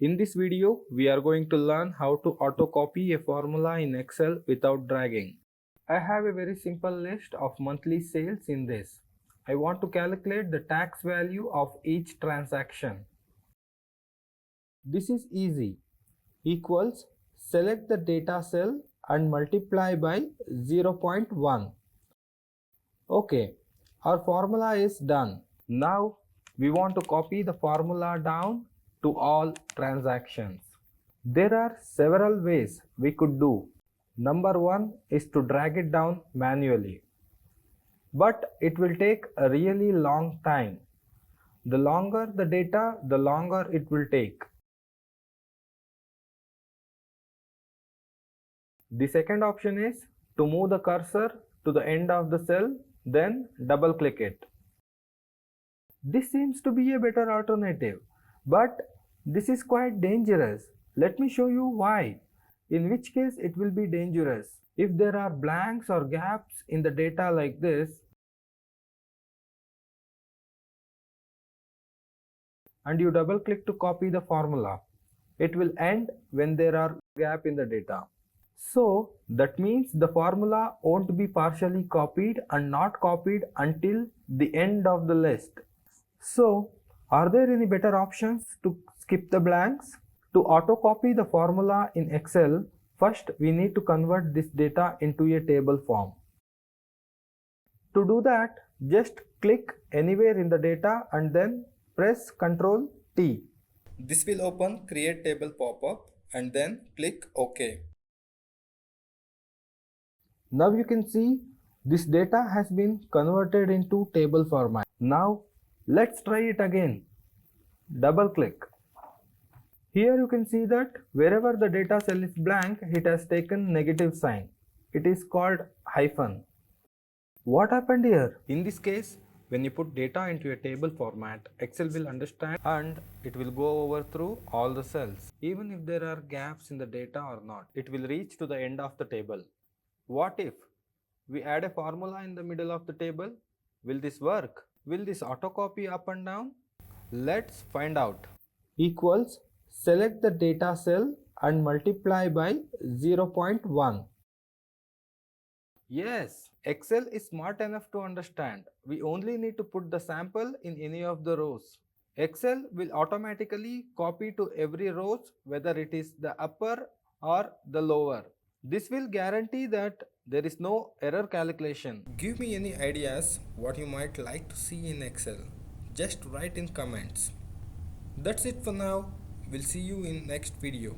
In this video, we are going to learn how to auto-copy a formula in Excel without dragging. I have a very simple list of monthly sales in this. I want to calculate the tax value of each transaction. This is easy. Equals, select the data cell and multiply by 0.1. Okay, our formula is done. Now we want to copy the formula down to all transactions. There are several ways we could do. Number one is to drag it down manually. But it will take a really long time. The longer the data, the longer it will take. The second option is to move the cursor to the end of the cell, then double click it. This seems to be a better alternative, but this is quite dangerous. Let me show you why. In which case it will be dangerous. If there are blanks or gaps in the data like this, and you double click to copy the formula, it will end when there are gaps in the data. So that means the formula won't be partially copied and not copied until the end of the list. So are there any better options to skip the blanks? To auto copy the formula in Excel, first we need to convert this data into a table form. To do that, just click anywhere in the data and then press Ctrl T. This will open Create Table pop-up and then click OK. Now you can see this data has been converted into table format. Now let's try it again. Double click. Here you can see that wherever the data cell is blank, it has taken negative sign. It is called hyphen. What happened here? In this case, when you put data into a table format, Excel will understand and it will go over through all the cells. Even if there are gaps in the data or not, it will reach to the end of the table. What if we add a formula in the middle of the table? Will this work? Will this auto copy up and down? Let's find out. Equals, select the data cell and multiply by 0.1. Yes, Excel is smart enough to understand. We only need to put the sample in any of the rows. Excel will automatically copy to every row, whether it is the upper or the lower. This will guarantee that there is no error calculation. Give me any ideas what you might like to see in Excel. Just write in comments. That's it for now. We'll see you in next video.